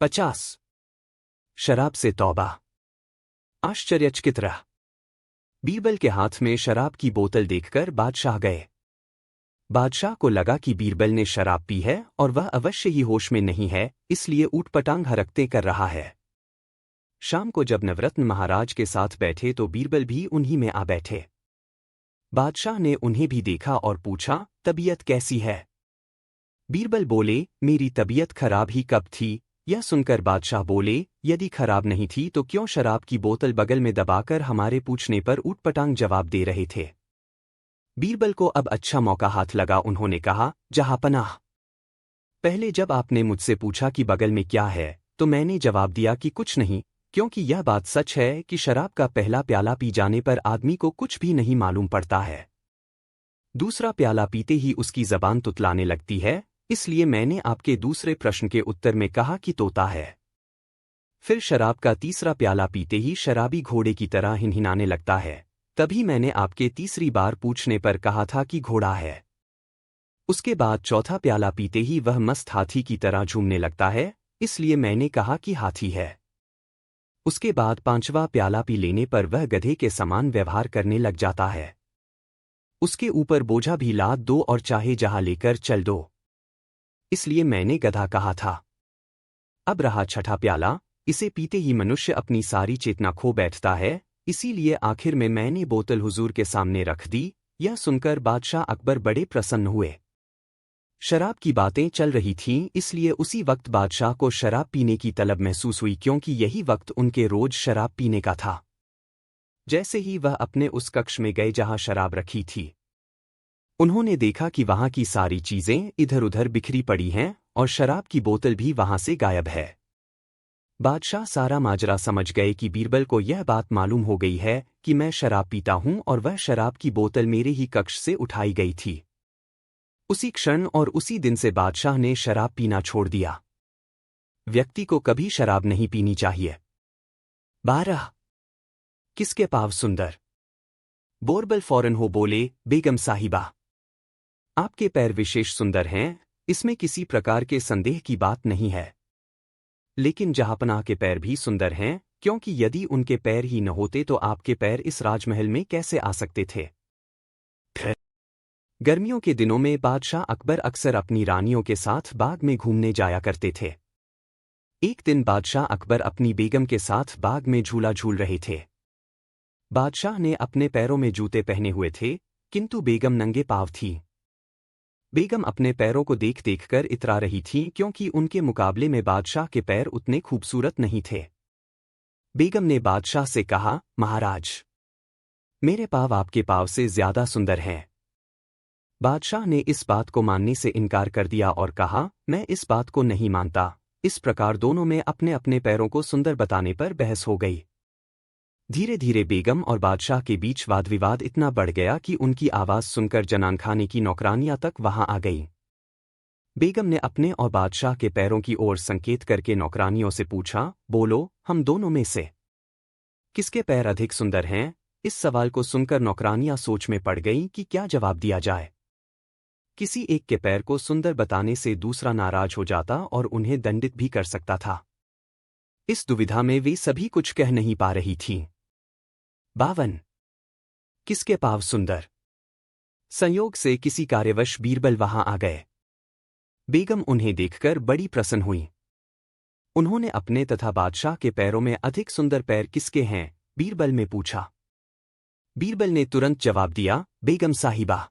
50। शराब से तौबा। आश्चर्यचकित रहा। बीरबल के हाथ में शराब की बोतल देखकर बादशाह गए। बादशाह को लगा कि बीरबल ने शराब पी है और वह अवश्य ही होश में नहीं है, इसलिए ऊटपटांग हरकतें कर रहा है। शाम को जब नवरत्न महाराज के साथ बैठे तो बीरबल भी उन्हीं में आ बैठे। बादशाह ने उन्हें भी देखा और पूछा, तबीयत कैसी है? बीरबल बोले, मेरी तबीयत खराब ही कब थी? यह सुनकर बादशाह बोले, यदि खराब नहीं थी तो क्यों शराब की बोतल बगल में दबाकर हमारे पूछने पर ऊटपटांग जवाब दे रहे थे? बीरबल को अब अच्छा मौका हाथ लगा। उन्होंने कहा, जहांपनाह, पहले जब आपने मुझसे पूछा कि बगल में क्या है तो मैंने जवाब दिया कि कुछ नहीं, क्योंकि यह बात सच है कि शराब का पहला प्याला पी जाने पर आदमी को कुछ भी नहीं मालूम पड़ता है। दूसरा प्याला पीते ही उसकी जबान तुतलाने लगती है, इसलिए मैंने आपके दूसरे प्रश्न के उत्तर में कहा कि तोता है। फिर शराब का तीसरा प्याला पीते ही शराबी घोड़े की तरह हिनहिनाने लगता है, तभी मैंने आपके तीसरी बार पूछने पर कहा था कि घोड़ा है। उसके बाद चौथा प्याला पीते ही वह मस्त हाथी की तरह झूमने लगता है, इसलिए मैंने कहा कि हाथी है। उसके बाद पांचवा प्याला पी लेने पर वह गधे के समान व्यवहार करने लग जाता है। उसके ऊपर बोझा भी लाद दो और चाहे जहां लेकर चल दो, इसलिए मैंने गधा कहा था। अब रहा छठा प्याला, इसे पीते ही मनुष्य अपनी सारी चेतना खो बैठता है, इसीलिए आखिर में मैंने बोतल हुजूर के सामने रख दी। यह सुनकर बादशाह अकबर बड़े प्रसन्न हुए। शराब की बातें चल रही थीं, इसलिए उसी वक्त बादशाह को शराब पीने की तलब महसूस हुई, क्योंकि यही वक्त उनके रोज शराब पीने का था। जैसे ही वह अपने उस कक्ष में गए जहां शराब रखी थी, उन्होंने देखा कि वहां की सारी चीजें इधर उधर बिखरी पड़ी हैं और शराब की बोतल भी वहां से गायब है। बादशाह सारा माजरा समझ गए कि बीरबल को यह बात मालूम हो गई है कि मैं शराब पीता हूं और वह शराब की बोतल मेरे ही कक्ष से उठाई गई थी। उसी क्षण और उसी दिन से बादशाह ने शराब पीना छोड़ दिया। व्यक्ति को कभी शराब नहीं पीनी चाहिए। 12। किसके पाँव सुंदर? बोरबल फौरन हो बोले, बेगम साहिबा, आपके पैर विशेष सुंदर हैं, इसमें किसी प्रकार के संदेह की बात नहीं है। लेकिन जहांपनाह के पैर भी सुंदर हैं, क्योंकि यदि उनके पैर ही न होते तो आपके पैर इस राजमहल में कैसे आ सकते थे? गर्मियों के दिनों में बादशाह अकबर अक्सर अपनी रानियों के साथ बाग में घूमने जाया करते थे। एक दिन बादशाह अकबर अपनी बेगम के साथ बाग में झूला झूल रहे थे। बादशाह ने अपने पैरों में जूते पहने हुए थे, किंतु बेगम नंगे पांव थी। बेगम अपने पैरों को देख देखकर इतरा रही थी, क्योंकि उनके मुकाबले में बादशाह के पैर उतने खूबसूरत नहीं थे। बेगम ने बादशाह से कहा, महाराज, मेरे पाँव आपके पाँव से ज्यादा सुंदर हैं। बादशाह ने इस बात को मानने से इनकार कर दिया और कहा, मैं इस बात को नहीं मानता। इस प्रकार दोनों में अपने अपने पैरों को सुंदर बताने पर बहस हो गई। धीरे धीरे बेगम और बादशाह के बीच वाद विवाद इतना बढ़ गया कि उनकी आवाज सुनकर जनानखाने की नौकरानियां तक वहां आ गईं। बेगम ने अपने और बादशाह के पैरों की ओर संकेत करके नौकरानियों से पूछा, बोलो, हम दोनों में से किसके पैर अधिक सुंदर हैं? इस सवाल को सुनकर नौकरानियां सोच में पड़ गईं कि क्या जवाब दिया जाए। किसी एक के पैर को सुंदर बताने से दूसरा नाराज हो जाता और उन्हें दंडित भी कर सकता था। इस दुविधा में वे सभी कुछ कह नहीं पा रही थीं। 52। किसके पाँव सुंदर? संयोग से किसी कार्यवश बीरबल वहां आ गए। बेगम उन्हें देखकर बड़ी प्रसन्न हुई। उन्होंने अपने तथा बादशाह के पैरों में अधिक सुंदर पैर किसके हैं? बीरबल में पूछा। बीरबल ने तुरंत जवाब दिया, बेगम साहिबा,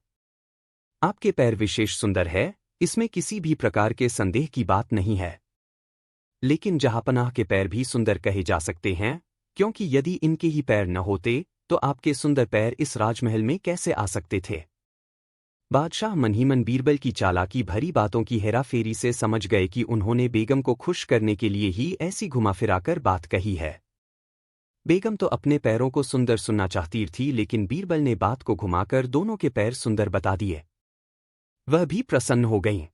आपके पैर विशेष सुंदर है, इसमें किसी भी प्रकार के संदेह की बात नहीं है। लेकिन जहांपनाह के पैर भी सुंदर कहे जा सकते हैं, क्योंकि यदि इनके ही पैर न होते तो आपके सुंदर पैर इस राजमहल में कैसे आ सकते थे? बादशाह मन ही मन बीरबल की चालाकी भरी बातों की हेराफेरी से समझ गए कि उन्होंने बेगम को खुश करने के लिए ही ऐसी घुमा फिराकर बात कही है। बेगम तो अपने पैरों को सुंदर सुनना चाहती थी, लेकिन बीरबल ने बात को घुमाकर दोनों के पैर सुंदर बता दिए। वह भी प्रसन्न हो गईं।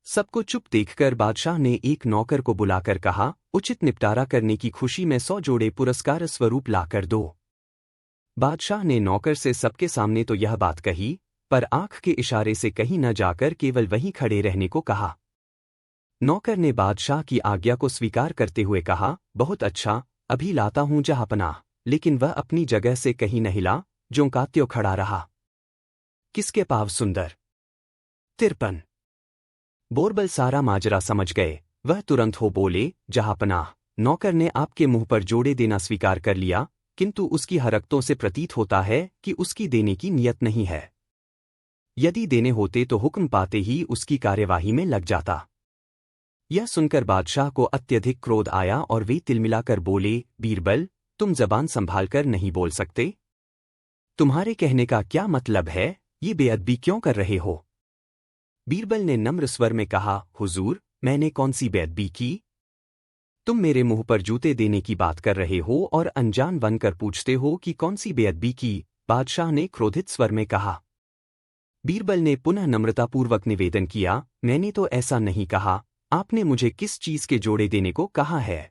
सबको चुप देखकर बादशाह ने एक नौकर को बुलाकर कहा, उचित निपटारा करने की खुशी में 100 जोड़े पुरस्कार स्वरूप लाकर दो। बादशाह ने नौकर से सबके सामने तो यह बात कही, पर आंख के इशारे से कहीं न जाकर केवल वहीं खड़े रहने को कहा। नौकर ने बादशाह की आज्ञा को स्वीकार करते हुए कहा, बहुत अच्छा, अभी लाता हूं जहांपनाह। लेकिन वह अपनी जगह से कहीं न हिला, ज्यों का त्यों खड़ा रहा। किसके पाव सुंदर। 53। बोरबल सारा माजरा समझ गए। वह तुरंत हो बोले, जहांपनाह, नौकर ने आपके मुंह पर जोड़े देना स्वीकार कर लिया, किंतु उसकी हरकतों से प्रतीत होता है कि उसकी देने की नियत नहीं है। यदि देने होते तो हुक्म पाते ही उसकी कार्यवाही में लग जाता। यह सुनकर बादशाह को अत्यधिक क्रोध आया और वे तिलमिलाकर बोले, बीरबल, तुम जबान संभालकर नहीं बोल सकते? तुम्हारे कहने का क्या मतलब है, ये बेअदबी क्यों कर रहे हो? बीरबल ने नम्र स्वर में कहा, हुजूर, मैंने कौन सी बेअदबी की? तुम मेरे मुंह पर जूते देने की बात कर रहे हो और अनजान बनकर पूछते हो कि कौन सी बेअदबी की, बादशाह ने क्रोधित स्वर में कहा। बीरबल ने पुनः नम्रतापूर्वक निवेदन किया, मैंने तो ऐसा नहीं कहा, आपने मुझे किस चीज के जोड़े देने को कहा है?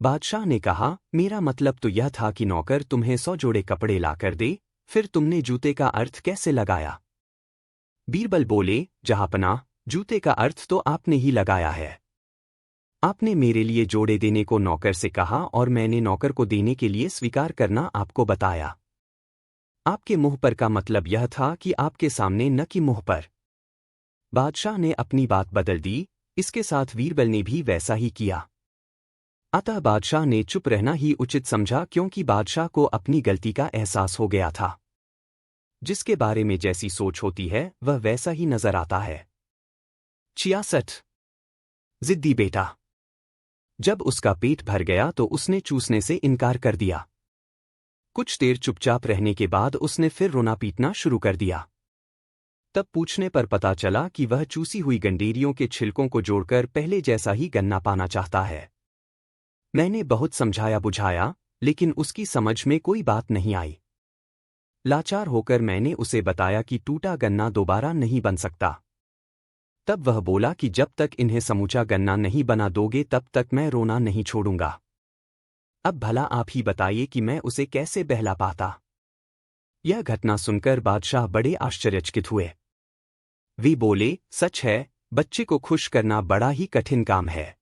बादशाह ने कहा, मेरा मतलब तो यह था कि नौकर तुम्हें 100 जोड़े कपड़े लाकर दे, फिर तुमने जूते का अर्थ कैसे लगाया? बीरबल बोले, जहांपनाह, जूते का अर्थ तो आपने ही लगाया है। आपने मेरे लिए जोड़े देने को नौकर से कहा और मैंने नौकर को देने के लिए स्वीकार करना आपको बताया। आपके मुंह पर का मतलब यह था कि आपके सामने न कि मुंह पर। बादशाह ने अपनी बात बदल दी, इसके साथ बीरबल ने भी वैसा ही किया। अतः बादशाह ने चुप रहना ही उचित समझा, क्योंकि बादशाह को अपनी गलती का एहसास हो गया था। जिसके बारे में जैसी सोच होती है वह वैसा ही नजर आता है। 66। जिद्दी बेटा। जब उसका पेट भर गया तो उसने चूसने से इनकार कर दिया। कुछ देर चुपचाप रहने के बाद उसने फिर रोना पीटना शुरू कर दिया। तब पूछने पर पता चला कि वह चूसी हुई गंडेरियों के छिलकों को जोड़कर पहले जैसा ही गन्ना पाना चाहता है। मैंने बहुत समझाया बुझाया, लेकिन उसकी समझ में कोई बात नहीं आई। लाचार होकर मैंने उसे बताया कि टूटा गन्ना दोबारा नहीं बन सकता। तब वह बोला कि जब तक इन्हें समूचा गन्ना नहीं बना दोगे तब तक मैं रोना नहीं छोड़ूंगा। अब भला आप ही बताइए कि मैं उसे कैसे बहला पाता। यह घटना सुनकर बादशाह बड़े आश्चर्यचकित हुए। वे बोले, सच है, बच्चे को खुश करना बड़ा ही कठिन काम है।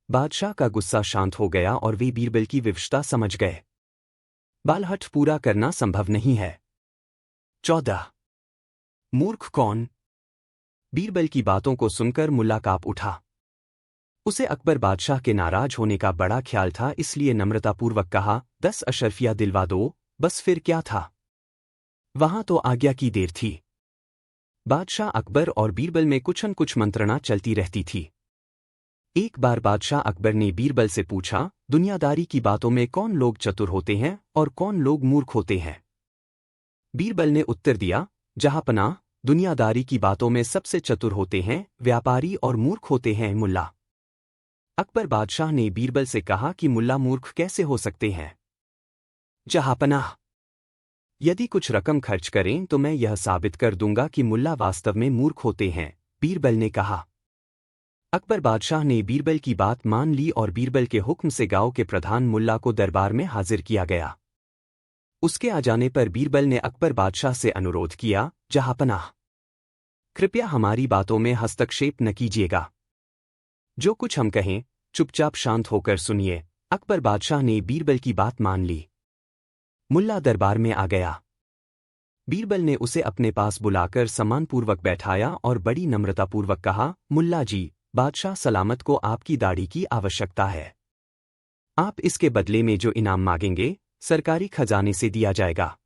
बादशाह का गुस्सा शांत हो गया और वे बीरबल की विवशता समझ गए। बालहठ पूरा करना संभव नहीं है। 14। मूर्ख कौन? बीरबल की बातों को सुनकर मुल्ला कांप उठा। उसे अकबर बादशाह के नाराज होने का बड़ा ख्याल था, इसलिए नम्रतापूर्वक कहा, 10 अशरफिया दिलवा दो, बस फिर क्या था? वहां तो आज्ञा की देर थी। बादशाह अकबर और बीरबल में कुछ न कुछ मंत्रणा चलती रहती थी। एक बार बादशाह अकबर ने बीरबल से पूछा, दुनियादारी की बातों में कौन लोग चतुर होते हैं और कौन लोग मूर्ख होते हैं? बीरबल ने उत्तर दिया, जहांपनाह, दुनियादारी की बातों में सबसे चतुर होते हैं व्यापारी और मूर्ख होते हैं मुल्ला। अकबर बादशाह ने बीरबल से कहा कि मुल्ला मूर्ख कैसे हो सकते हैं? जहांपनाह, यदि कुछ रकम खर्च करें तो मैं यह साबित कर दूंगा कि मुल्ला वास्तव में मूर्ख होते हैं, बीरबल ने कहा। अकबर बादशाह ने बीरबल की बात मान ली और बीरबल के हुक्म से गांव के प्रधान मुल्ला को दरबार में हाजिर किया गया। उसके आ जाने पर बीरबल ने अकबर बादशाह से अनुरोध किया, जहांपनाह, कृपया हमारी बातों में हस्तक्षेप न कीजिएगा। जो कुछ हम कहें चुपचाप शांत होकर सुनिए। अकबर बादशाह ने बीरबल की बात मान ली। मुल्ला दरबार में आ गया। बीरबल ने उसे अपने पास बुलाकर सम्मानपूर्वक बैठाया और बड़ी नम्रतापूर्वक कहा, मुल्ला जी, बादशाह सलामत को आपकी दाढ़ी की आवश्यकता है। आप इसके बदले में जो इनाम मांगेंगे सरकारी खजाने से दिया जाएगा।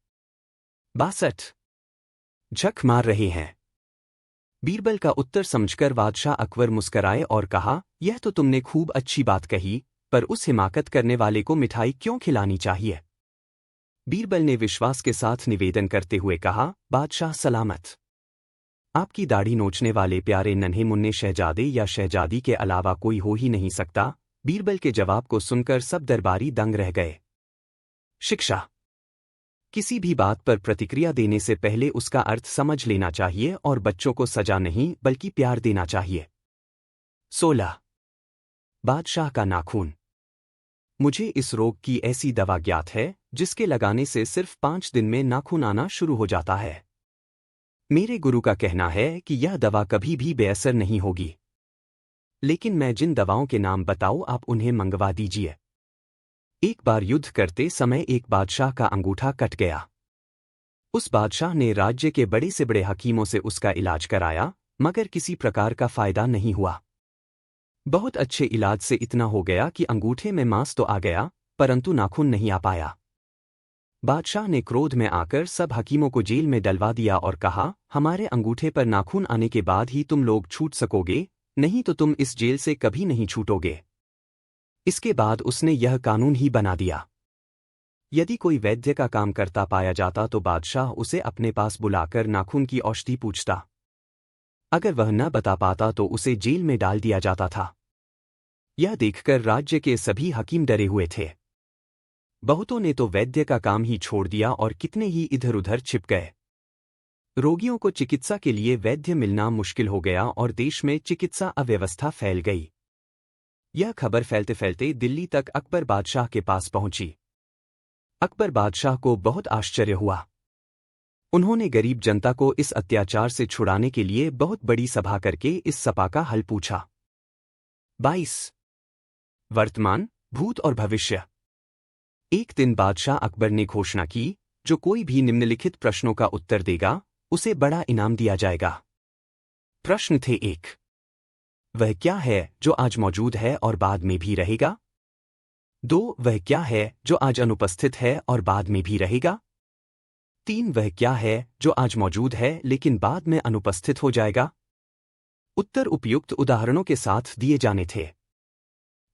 62। झक मार रहे हैं। बीरबल का उत्तर समझकर बादशाह अकबर मुस्कराए और कहा, यह तो तुमने खूब अच्छी बात कही, पर उस हिमाकत करने वाले को मिठाई क्यों खिलानी चाहिए? बीरबल ने विश्वास के साथ निवेदन करते हुए कहा, बादशाह सलामत। आपकी दाढ़ी नोचने वाले प्यारे नन्हे मुन्ने शहजादे या शहजादी के अलावा कोई हो ही नहीं सकता। बीरबल के जवाब को सुनकर सब दरबारी दंग रह गए। शिक्षा। किसी भी बात पर प्रतिक्रिया देने से पहले उसका अर्थ समझ लेना चाहिए और बच्चों को सजा नहीं बल्कि प्यार देना चाहिए। 16। बादशाह का नाखून। मुझे इस रोग की ऐसी दवा ज्ञात है जिसके लगाने से सिर्फ 5 दिन में नाखून आना शुरू हो जाता है। मेरे गुरु का कहना है कि यह दवा कभी भी बेअसर नहीं होगी। लेकिन मैं जिन दवाओं के नाम बताऊं आप उन्हें मंगवा दीजिए। एक बार युद्ध करते समय एक बादशाह का अंगूठा कट गया। उस बादशाह ने राज्य के बड़े से बड़े हकीमों से उसका इलाज कराया, मगर किसी प्रकार का फायदा नहीं हुआ। बहुत अच्छे इलाज से इतना हो गया कि अंगूठे में मांस तो आ गया, परंतु नाखून नहीं आ पाया। बादशाह ने क्रोध में आकर सब हकीमों को जेल में डलवा दिया और कहा, हमारे अंगूठे पर नाखून आने के बाद ही तुम लोग छूट सकोगे, नहीं तो तुम इस जेल से कभी नहीं छूटोगे। इसके बाद उसने यह कानून ही बना दिया। यदि कोई वैद्य का काम करता पाया जाता तो बादशाह उसे अपने पास बुलाकर नाखून की औषधि पूछता। अगर वह न बता पाता तो उसे जेल में डाल दिया जाता था। यह देखकर राज्य के सभी हकीम डरे हुए थे। बहुतों ने तो वैद्य का काम ही छोड़ दिया और कितने ही इधर उधर छिप गए। रोगियों को चिकित्सा के लिए वैद्य मिलना मुश्किल हो गया और देश में चिकित्सा अव्यवस्था फैल गई। यह खबर फैलते फैलते दिल्ली तक अकबर बादशाह के पास पहुंची। अकबर बादशाह को बहुत आश्चर्य हुआ। उन्होंने गरीब जनता को इस अत्याचार से छुड़ाने के लिए बहुत बड़ी सभा करके इस सपा का हल पूछा। 22 वर्तमान, भूत और भविष्य। एक दिन बादशाह अकबर ने घोषणा की, जो कोई भी निम्नलिखित प्रश्नों का उत्तर देगा उसे बड़ा इनाम दिया जाएगा। प्रश्न थे 1, वह क्या है जो आज मौजूद है और बाद में भी रहेगा? 2, वह क्या है जो आज अनुपस्थित है और बाद में भी रहेगा? 3, वह क्या है जो आज मौजूद है लेकिन बाद में अनुपस्थित हो जाएगा? उत्तर उपयुक्त उदाहरणों के साथ दिए जाने थे।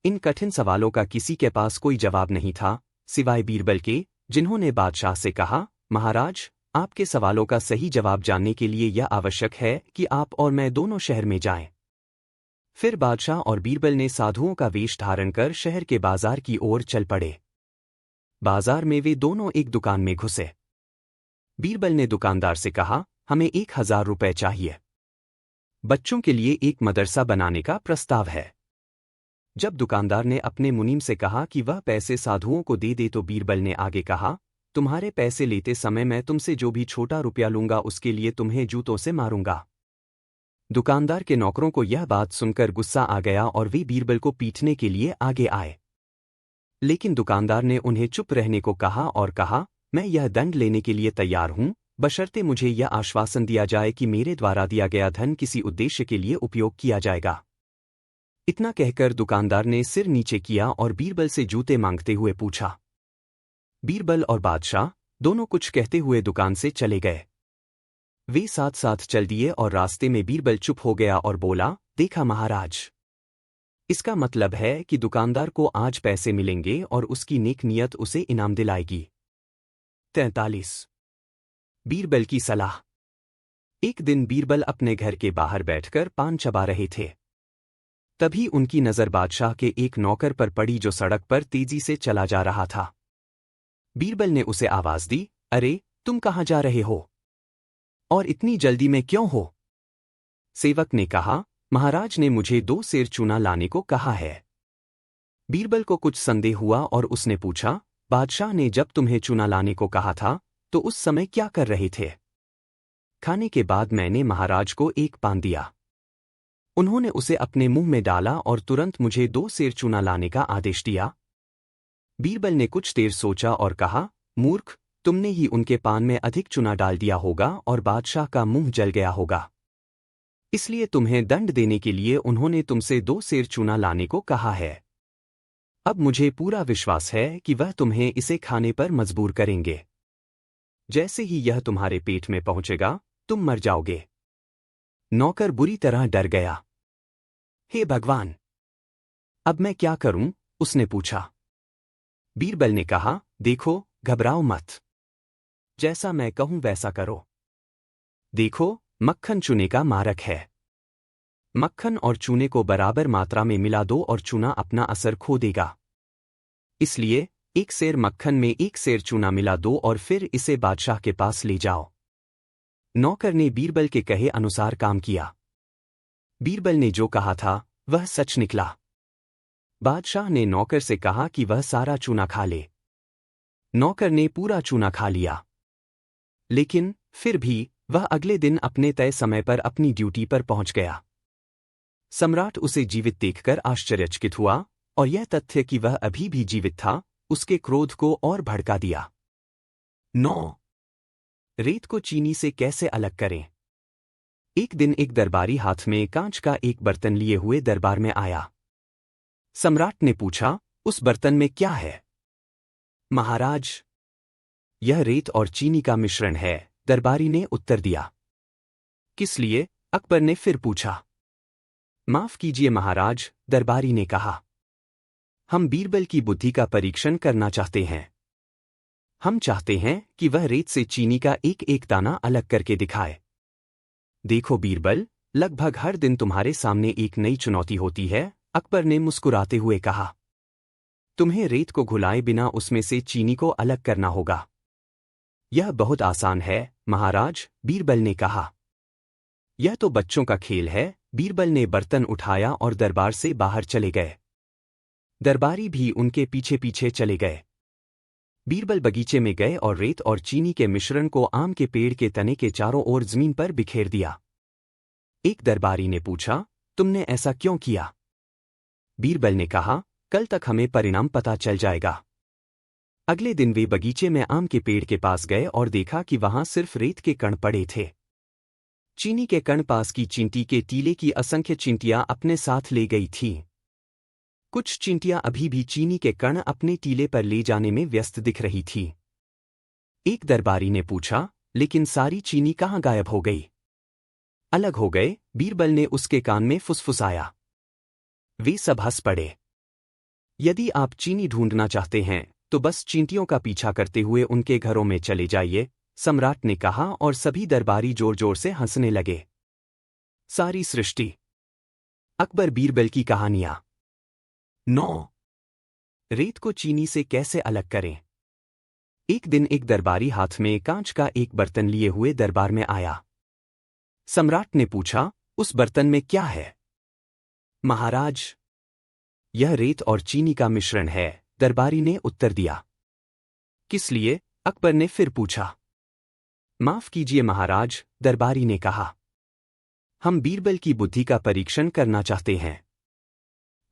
इन कठिन सवालों का किसी के पास कोई जवाब नहीं था, सिवाय बीरबल के, जिन्होंने बादशाह से कहा, महाराज, आपके सवालों का सही जवाब जानने के लिए यह आवश्यक है कि आप और मैं दोनों शहर में जाएं। फिर बादशाह और बीरबल ने साधुओं का वेश धारण कर शहर के बाजार की ओर चल पड़े। बाजार में वे दोनों एक दुकान में घुसे। बीरबल ने दुकानदार से कहा, हमें 1000 रुपए चाहिए। बच्चों के लिए एक मदरसा बनाने का प्रस्ताव है। जब दुकानदार ने अपने मुनीम से कहा कि वह पैसे साधुओं को दे दे तो बीरबल ने आगे कहा, तुम्हारे पैसे लेते समय मैं तुमसे जो भी छोटा रुपया लूंगा उसके लिए तुम्हें जूतों से मारूंगा। दुकानदार के नौकरों को यह बात सुनकर गुस्सा आ गया और वे बीरबल को पीटने के लिए आगे आए। लेकिन दुकानदार ने उन्हें चुप रहने को कहा और कहा, मैं यह दंड लेने के लिए तैयार हूं, बशर्ते मुझे यह आश्वासन दिया जाए कि मेरे द्वारा दिया गया धन किसी उद्देश्य के लिए उपयोग किया जाएगा। इतना कहकर दुकानदार ने सिर नीचे किया और बीरबल से जूते मांगते हुए पूछा। बीरबल और बादशाह दोनों कुछ कहते हुए दुकान से चले गए। वे साथ साथ चल दिए और रास्ते में बीरबल चुप हो गया और बोला, देखा महाराज, इसका मतलब है कि दुकानदार को आज पैसे मिलेंगे और उसकी नेक नियत उसे इनाम दिलाएगी। 43 बीरबल की सलाह। एक दिन बीरबल अपने घर के बाहर बैठकर पान चबा रहे थे। तभी उनकी नजर बादशाह के एक नौकर पर पड़ी जो सड़क पर तेजी से चला जा रहा था। बीरबल ने उसे आवाज दी, अरे, तुम कहाँ जा रहे हो? और इतनी जल्दी में क्यों हो? सेवक ने कहा, महाराज ने मुझे 2 सेर चूना लाने को कहा है। बीरबल को कुछ संदेह हुआ और उसने पूछा, बादशाह ने जब तुम्हें चूना लाने को कहा था तो उस समय क्या कर रहे थे? खाने के बाद मैंने महाराज को एक पान दिया। उन्होंने उसे अपने मुंह में डाला और तुरंत मुझे 2 सेर चूना लाने का आदेश दिया। बीरबल ने कुछ देर सोचा और कहा, मूर्ख, तुमने ही उनके पान में अधिक चूना डाल दिया होगा और बादशाह का मुंह जल गया होगा। इसलिए तुम्हें दंड देने के लिए उन्होंने तुमसे 2 सेर चूना लाने को कहा है। अब मुझे पूरा विश्वास है कि वह तुम्हें इसे खाने पर मजबूर करेंगे। जैसे ही यह तुम्हारे पेट में पहुंचेगा, तुम मर जाओगे। नौकर बुरी तरह डर गया। हे भगवान, अब मैं क्या करूं? उसने पूछा। बीरबल ने कहा, देखो, घबराओ मत। जैसा मैं कहूं वैसा करो। देखो, मक्खन चूने का मारक है। मक्खन और चूने को बराबर मात्रा में मिला दो और चूना अपना असर खो देगा। इसलिए 1 सेर मक्खन में 1 सेर चूना मिला दो और फिर इसे बादशाह के पास ले जाओ। नौकर ने बीरबल के कहे अनुसार काम किया। बीरबल ने जो कहा था वह सच निकला। बादशाह ने नौकर से कहा कि वह सारा चूना खा ले। नौकर ने पूरा चूना खा लिया। लेकिन फिर भी वह अगले दिन अपने तय समय पर अपनी ड्यूटी पर पहुंच गया। सम्राट उसे जीवित देखकर आश्चर्यचकित हुआ, और यह तथ्य कि वह अभी भी जीवित था उसके क्रोध को और भड़का दिया। 9. रेत को चीनी से कैसे अलग करें। एक दिन एक दरबारी हाथ में कांच का एक बर्तन लिए हुए दरबार में आया। सम्राट ने पूछा, उस बर्तन में क्या है? महाराज, यह रेत और चीनी का मिश्रण है, दरबारी ने उत्तर दिया। किस लिए? अकबर ने फिर पूछा। माफ कीजिए महाराज, दरबारी ने कहा। हम बीरबल की बुद्धि का परीक्षण करना चाहते हैं। हम चाहते हैं कि वह रेत से चीनी का एक एक दाना अलग करके दिखाए। देखो बीरबल, लगभग हर दिन तुम्हारे सामने एक नई चुनौती होती है, अकबर ने मुस्कुराते हुए कहा। तुम्हें रेत को घुलाए बिना उसमें से चीनी को अलग करना होगा। यह बहुत आसान है महाराज, बीरबल ने कहा। यह तो बच्चों का खेल है, बीरबल ने बर्तन उठाया और दरबार से बाहर चले गए। दरबारी भी उनके पीछे पीछे चले गए। बीरबल बगीचे में गए और रेत और चीनी के मिश्रण को आम के पेड़ के तने के चारों ओर जमीन पर बिखेर दिया। एक दरबारी ने पूछा, तुमने ऐसा क्यों किया? बीरबल ने कहा, कल तक हमें परिणाम पता चल जाएगा। अगले दिन वे बगीचे में आम के पेड़ के पास गए और देखा कि वहां सिर्फ रेत के कण पड़े थे। चीनी के कण पास की चींटी के टीले की असंख्य चींटियां अपने साथ ले गई थीं। कुछ चींटियां अभी भी चीनी के कण अपने टीले पर ले जाने में व्यस्त दिख रही थी। एक दरबारी ने पूछा, लेकिन सारी चीनी कहाँ गायब हो गई? अलग हो गए, बीरबल ने उसके कान में फुसफुसाया। वे सब हंस पड़े। यदि आप चीनी ढूंढना चाहते हैं तो बस चींटियों का पीछा करते हुए उनके घरों में चले जाइए, सम्राट ने कहा, और सभी दरबारी जोर जोर से हंसने लगे। सारी सृष्टि। अकबर बीरबल की कहानियां। 9. रेत को चीनी से कैसे अलग करें। एक दिन एक दरबारी हाथ में कांच का एक बर्तन लिए हुए दरबार में आया। सम्राट ने पूछा, उस बर्तन में क्या है? महाराज, यह रेत और चीनी का मिश्रण है, दरबारी ने उत्तर दिया। किस लिए? अकबर ने फिर पूछा। माफ कीजिए महाराज, दरबारी ने कहा। हम बीरबल की बुद्धि का परीक्षण करना चाहते हैं।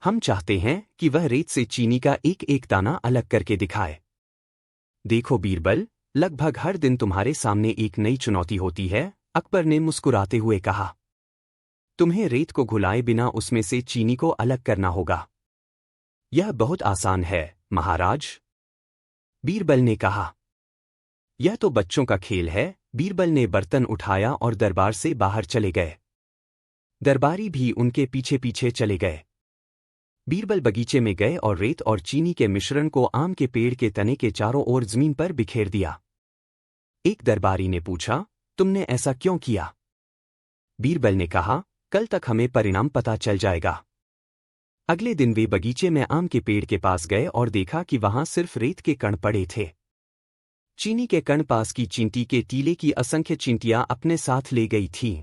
हम चाहते हैं कि वह रेत से चीनी का एक एक दाना अलग करके दिखाए। देखो बीरबल, लगभग हर दिन तुम्हारे सामने एक नई चुनौती होती है, अकबर ने मुस्कुराते हुए कहा। तुम्हें रेत को घुलाए बिना उसमें से चीनी को अलग करना होगा। यह बहुत आसान है महाराज, बीरबल ने कहा। यह तो बच्चों का खेल है, बीरबल ने बर्तन उठाया और दरबार से बाहर चले गए। दरबारी भी उनके पीछे पीछे चले गए। बीरबल बगीचे में गए और रेत और चीनी के मिश्रण को आम के पेड़ के तने के चारों ओर जमीन पर बिखेर दिया। एक दरबारी ने पूछा, तुमने ऐसा क्यों किया? बीरबल ने कहा, कल तक हमें परिणाम पता चल जाएगा। अगले दिन वे बगीचे में आम के पेड़ के पास गए और देखा कि वहां सिर्फ रेत के कण पड़े थे। चीनी के कण पास की चींटी के टीले की असंख्य चींटियां अपने साथ ले गई थीं।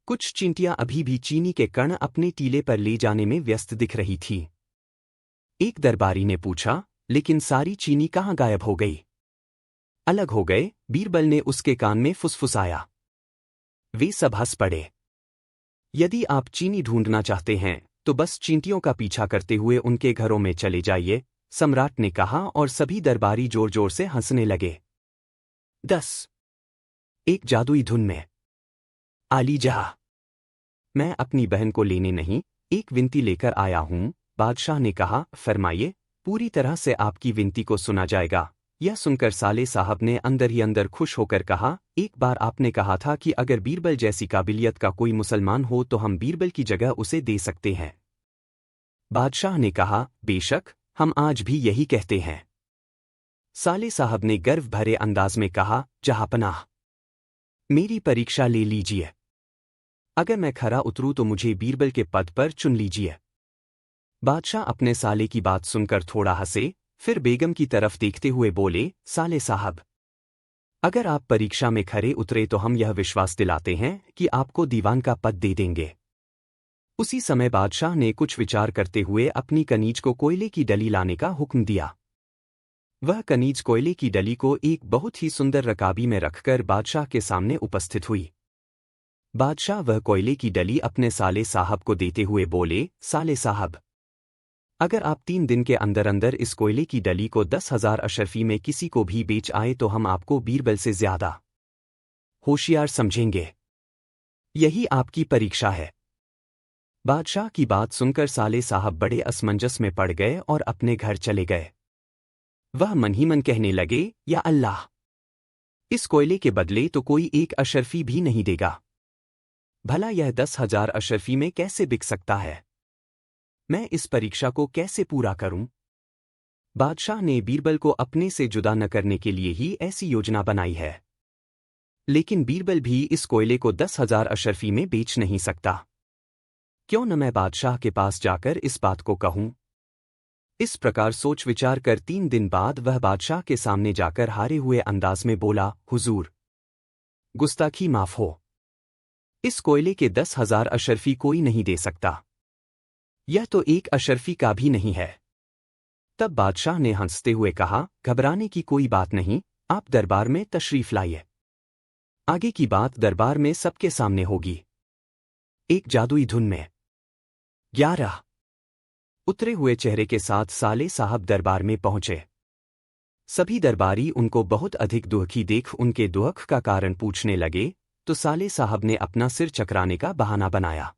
कुछ चींटियां अभी भी चीनी के कण अपने टीले पर ले जाने में व्यस्त दिख रही थीं। एक दरबारी ने पूछा, लेकिन सारी चीनी कहाँ गायब हो गई? अलग हो गए, बीरबल ने उसके कान में फुसफुसाया। वे सब हंस पड़े। यदि आप चीनी ढूंढना चाहते हैं तो बस चींटियों का पीछा करते हुए उनके घरों में चले जाइए, सम्राट ने कहा, और सभी दरबारी जोर जोर से हंसने लगे। 10. एक जादुई धुन में। आली जहा, मैं अपनी बहन को लेने नहीं, एक विनती लेकर आया हूं, बादशाह ने कहा। फरमाइए, पूरी तरह से आपकी विनती को सुना जाएगा। यह सुनकर साले साहब ने अंदर ही अंदर खुश होकर कहा, एक बार आपने कहा था कि अगर बीरबल जैसी काबिलियत का कोई मुसलमान हो तो हम बीरबल की जगह उसे दे सकते हैं। बादशाह ने कहा, बेशक, हम आज भी यही कहते हैं। साले साहब ने गर्व भरे अंदाज में कहा, जहांपनाह, मेरी परीक्षा ले लीजिए। अगर मैं खरा उतरूं तो मुझे बीरबल के पद पर चुन लीजिए। बादशाह अपने साले की बात सुनकर थोड़ा हंसे, फिर बेगम की तरफ देखते हुए बोले, साले साहब, अगर आप परीक्षा में खरे उतरे तो हम यह विश्वास दिलाते हैं कि आपको दीवान का पद दे देंगे। उसी समय बादशाह ने कुछ विचार करते हुए अपनी कनीज को कोयले की डली लाने का हुक्म दिया। वह कनीज कोयले की डली को एक बहुत ही सुंदर रकाबी में रखकर बादशाह के सामने उपस्थित हुई। बादशाह वह कोयले की डली अपने साले साहब को देते हुए बोले, साले साहब, अगर आप 3 दिन के अंदर अंदर इस कोयले की डली को 10,000 अशरफी में किसी को भी बेच आए तो हम आपको बीरबल से ज्यादा होशियार समझेंगे। यही आपकी परीक्षा है। बादशाह की बात सुनकर साले साहब बड़े असमंजस में पड़ गए और अपने घर चले गए। वह मन ही मन कहने लगे, या अल्लाह, इस कोयले के बदले तो कोई एक अशरफी भी नहीं देगा। भला यह 10,000 अशरफी में कैसे बिक सकता है? मैं इस परीक्षा को कैसे पूरा करूं? बादशाह ने बीरबल को अपने से जुदा न करने के लिए ही ऐसी योजना बनाई है। लेकिन बीरबल भी इस कोयले को 10,000 अशरफी में बेच नहीं सकता। क्यों न मैं बादशाह के पास जाकर इस बात को कहूं? इस प्रकार सोच विचार कर 3 दिन बाद वह बादशाह के सामने जाकर हारे हुए अंदाज में बोला, हुजूर, गुस्ताखी माफ हो। इस कोयले के 10,000 अशरफी कोई नहीं दे सकता। यह तो एक अशरफी का भी नहीं है। तब बादशाह ने हंसते हुए कहा, घबराने की कोई बात नहीं, आप दरबार में तशरीफ लाइए। आगे की बात दरबार में सबके सामने होगी। एक जादुई धुन में 11 उतरे हुए चेहरे के साथ साले साहब दरबार में पहुंचे। सभी दरबारी उनको बहुत अधिक दुखी देख उनके दुख का कारण पूछने लगे, तो साले साहब ने अपना सिर चकराने का बहाना बनाया।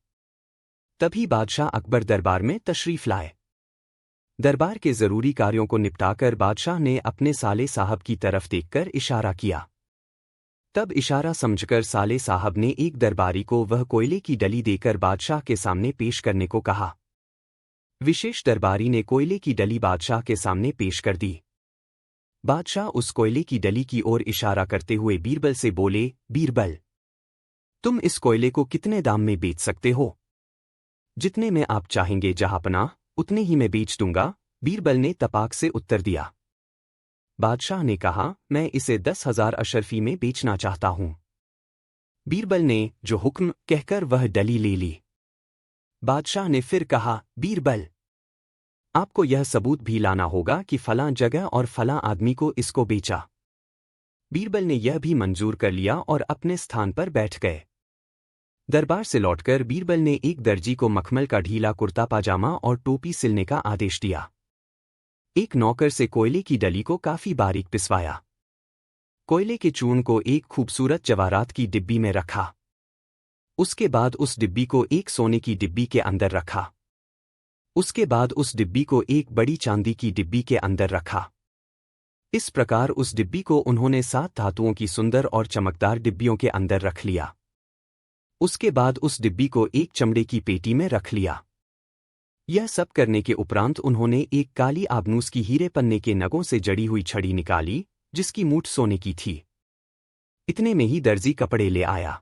तभी बादशाह अकबर दरबार में तशरीफ लाए। दरबार के जरूरी कार्यों को निपटाकर बादशाह ने अपने साले साहब की तरफ देखकर इशारा किया। तब इशारा समझकर साले साहब ने एक दरबारी को वह कोयले की डली देकर बादशाह के सामने पेश करने को कहा। विशेष दरबारी ने कोयले की डली बादशाह के सामने पेश कर दी। बादशाह उस कोयले की डली की ओर इशारा करते हुए बीरबल से बोले, बीरबल, तुम इस कोयले को कितने दाम में बेच सकते हो? जितने में आप चाहेंगे जहांपनाह, उतने ही मैं बेच दूंगा, बीरबल ने तपाक से उत्तर दिया। बादशाह ने कहा, मैं इसे 10,000 अशरफी में बेचना चाहता हूं। बीरबल ने जो हुक्म कहकर वह डली ले ली। बादशाह ने फिर कहा, बीरबल, आपको यह सबूत भी लाना होगा कि फलां जगह और फलां आदमी को इसको बेचा। बीरबल ने यह भी मंजूर कर लिया और अपने स्थान पर बैठ गए। दरबार से लौटकर बीरबल ने एक दर्जी को मखमल का ढीला कुर्ता पाजामा और टोपी सिलने का आदेश दिया। एक नौकर से कोयले की डली को काफी बारीक पिसवाया। कोयले के चूर्ण को एक खूबसूरत जवाहरात की डिब्बी में रखा। उसके बाद उस डिब्बी को एक सोने की डिब्बी के अंदर रखा। उसके बाद उस डिब्बी को एक बड़ी चांदी की डिब्बी के अंदर रखा। इस प्रकार उस डिब्बी को उन्होंने 7 धातुओं की सुंदर और चमकदार डिब्बियों के अंदर रख लिया। उसके बाद उस डिब्बी को एक चमड़े की पेटी में रख लिया। यह सब करने के उपरांत उन्होंने एक काली आबनूस की हीरे पन्ने के नगों से जड़ी हुई छड़ी निकाली, जिसकी मूठ सोने की थी। इतने में ही दर्जी कपड़े ले आया।